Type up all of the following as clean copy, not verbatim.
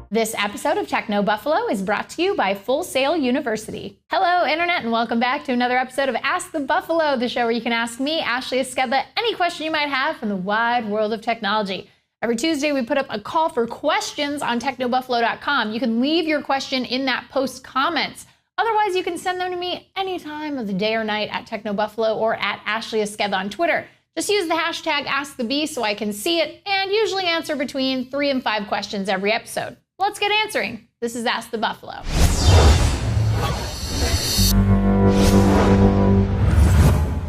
This episode of Techno Buffalo is brought to you by Full Sail University. Hello, Internet, and welcome back to another episode of Ask the Buffalo, the show where you can ask me, Ashley Esqueda, any question you might have from the wide world of technology. Every Tuesday, we put up a call for questions on technobuffalo.com. You can leave your question in that post comments. Otherwise, you can send them to me any time of the day or night at TechnoBuffalo or at Ashley Esqueda on Twitter. Just use the hashtag AskTheBee so I can see it and usually answer between 3 and 5 questions every episode. Let's get answering. This is Ask the Buffalo.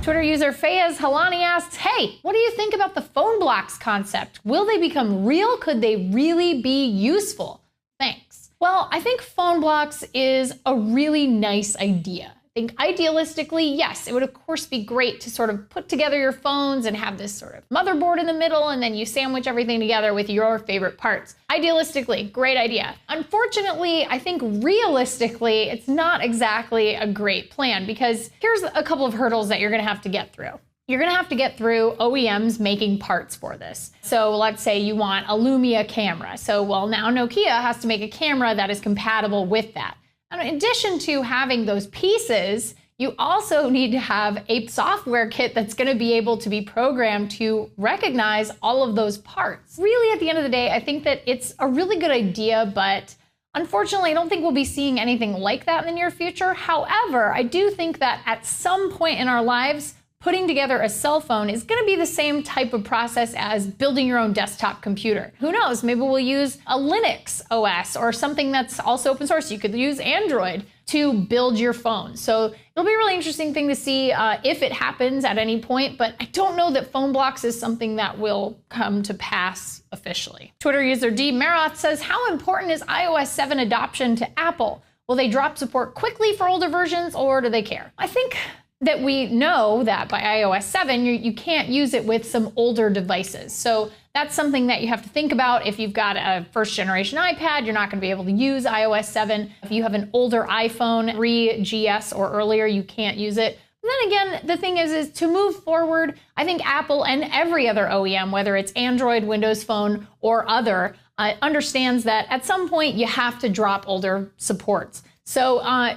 Twitter user Fayez Halani asks, hey, what do you think about the PhoneBloks concept? Will they become real? Could they really be useful? Thanks. Well, I think PhoneBloks is a really nice idea. I think idealistically, yes, it would of course be great to sort of put together your phones and have this sort of motherboard in the middle, and then you sandwich everything together with your favorite parts. Idealistically, great idea. Unfortunately, I think realistically, it's not exactly a great plan, because here's a couple of hurdles that you're gonna have to get through. You're gonna have to get through OEMs making parts for this. So let's say you want a Lumia camera. So well, now Nokia has to make a camera that is compatible with that. And in addition to having those pieces, you also need to have a software kit that's going to be able to be programmed to recognize all of those parts. Really, at the end of the day, I think that it's a really good idea, but unfortunately, I don't think we'll be seeing anything like that in the near future. However, I do think that at some point in our lives, putting together a cell phone is going to be the same type of process as building your own desktop computer. Who knows, maybe we'll use a Linux OS or something that's also open source. You could use Android to build your phone. So it'll be a really interesting thing to see if it happens at any point, but I don't know that PhoneBloks is something that will come to pass officially. Twitter user D. Maroth says, how important is iOS 7 adoption to Apple? Will they drop support quickly for older versions, or do they care? I think that we know that by iOS 7, you can't use it with some older devices. So that's something that you have to think about. If you've got a first generation iPad, you're not gonna be able to use iOS 7. If you have an older iPhone 3GS or earlier, you can't use it. But then again, the thing is to move forward, I think Apple and every other OEM, whether it's Android, Windows Phone, or other, understands that at some point you have to drop older supports. So,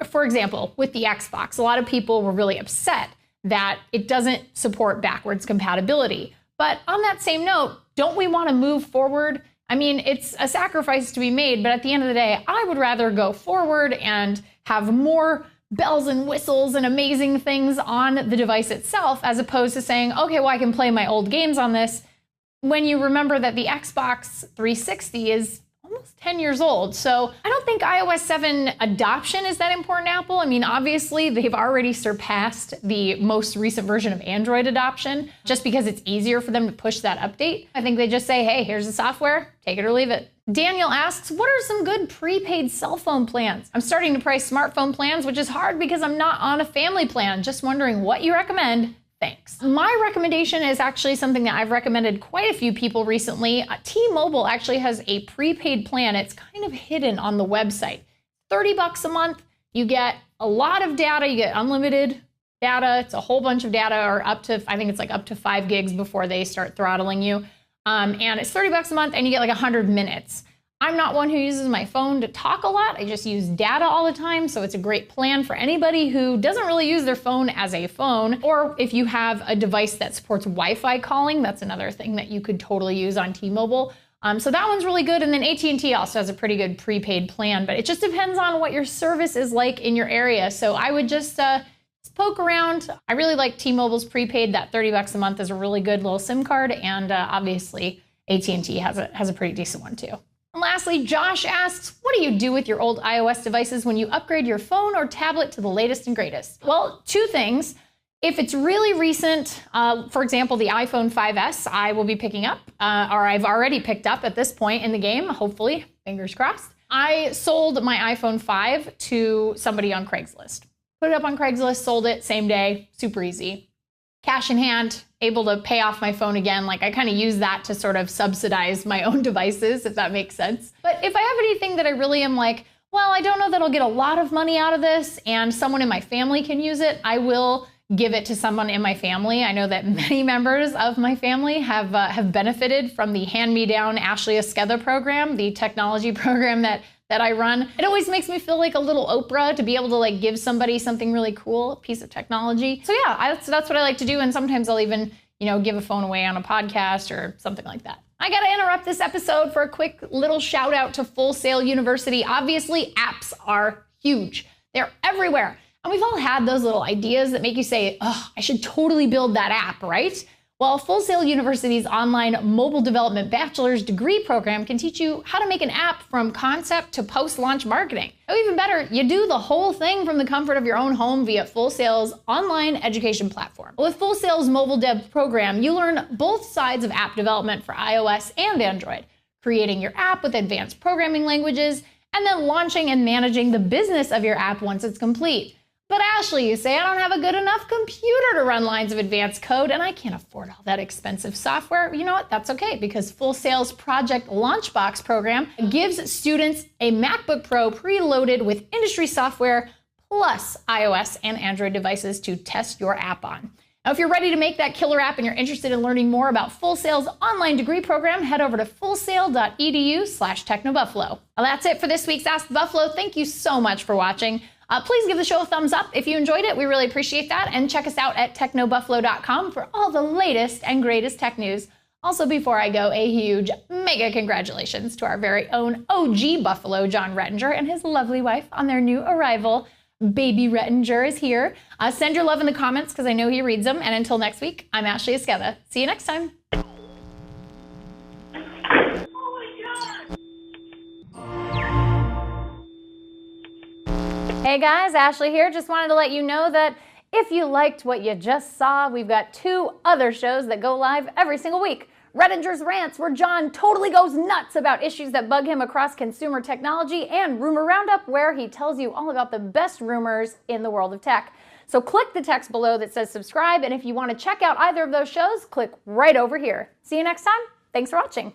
for example, with the Xbox, a lot of people were really upset that it doesn't support backwards compatibility. But on that same note, don't we want to move forward? I mean, it's a sacrifice to be made, but at the end of the day, I would rather go forward and have more bells and whistles and amazing things on the device itself, as opposed to saying, okay, well, I can play my old games on this, when you remember that the Xbox 360 is almost 10 years old. So I don't think iOS 7 adoption is that important to Apple. I mean, obviously they've already surpassed the most recent version of Android adoption just because it's easier for them to push that update. I think they just say, hey, here's the software, take it or leave it. Daniel asks, what are some good prepaid cell phone plans? I'm starting to price smartphone plans, which is hard because I'm not on a family plan. Just wondering what you recommend. Thanks. My recommendation is actually something that I've recommended quite a few people recently. T-Mobile actually has a prepaid plan. It's kind of hidden on the website. $30 a month. You get a lot of data. You get unlimited data. It's a whole bunch of data, or up to, I think it's like up to 5 gigs before they start throttling you. And it's $30 a month and you get like 100 minutes. I'm not one who uses my phone to talk a lot. I just use data all the time. So it's a great plan for anybody who doesn't really use their phone as a phone. Or if you have a device that supports Wi-Fi calling, that's another thing that you could totally use on T-Mobile. So that one's really good. And then AT&T also has a pretty good prepaid plan, but it just depends on what your service is like in your area. So I would just poke around. I really like T-Mobile's prepaid. That $30 a month is a really good little SIM card. And obviously AT&T has a pretty decent one too. And lastly, Josh asks, what do you do with your old iOS devices when you upgrade your phone or tablet to the latest and greatest? Well, 2 things. If it's really recent, for example, the iPhone 5S, I will be picking up, or I've already picked up at this point in the game, hopefully, fingers crossed. I sold my iPhone 5 to somebody on Craigslist. Put it up on Craigslist, sold it, same day, super easy. Cash in hand, able to pay off my phone again. Like I kind of use that to sort of subsidize my own devices, if that makes sense. But if I have anything that I really am like, well, I don't know that I'll get a lot of money out of this and someone in my family can use it, I will give it to someone in my family. I know that many members of my family have benefited from the hand-me-down Ashley Esqueda program, the technology program that I run. It always makes me feel like a little Oprah to be able to like give somebody something really cool, a piece of technology. So yeah, that's what I like to do. And sometimes I'll even, give a phone away on a podcast or something like that. I gotta interrupt this episode for a quick little shout out to Full Sail University. Obviously, apps are huge. They're everywhere. And we've all had those little ideas that make you say, oh, I should totally build that app, right? Well, Full Sail University's online mobile development bachelor's degree program can teach you how to make an app from concept to post-launch marketing. Oh, even better, you do the whole thing from the comfort of your own home via Full Sail's online education platform. With Full Sail's mobile dev program, you learn both sides of app development for iOS and Android, creating your app with advanced programming languages, and then launching and managing the business of your app once it's complete. But Ashley, you say, I don't have a good enough computer to run lines of advanced code, and I can't afford all that expensive software. You know what? That's okay, because Full Sail's Project Launchbox program gives students a MacBook Pro preloaded with industry software, plus iOS and Android devices to test your app on. Now, if you're ready to make that killer app and you're interested in learning more about Full Sail's online degree program, head over to fullsail.edu/technobuffalo. Well, that's it for this week's Ask the Buffalo. Thank you so much for watching. Please give the show a thumbs up if you enjoyed it. We really appreciate that. And check us out at technobuffalo.com for all the latest and greatest tech news. Also, before I go, a huge mega congratulations to our very own OG Buffalo, John Rettinger, and his lovely wife on their new arrival. Baby Rettinger is here. Send your love in the comments because I know he reads them. And until next week, I'm Ashley Esqueda. See you next time. Hey guys, Ashley here. Just wanted to let you know that if you liked what you just saw, we've got 2 other shows that go live every single week. Rettinger's Rants, where John totally goes nuts about issues that bug him across consumer technology, and Rumor Roundup, where he tells you all about the best rumors in the world of tech. So click the text below that says subscribe, and if you want to check out either of those shows, click right over here. See you next time. Thanks for watching.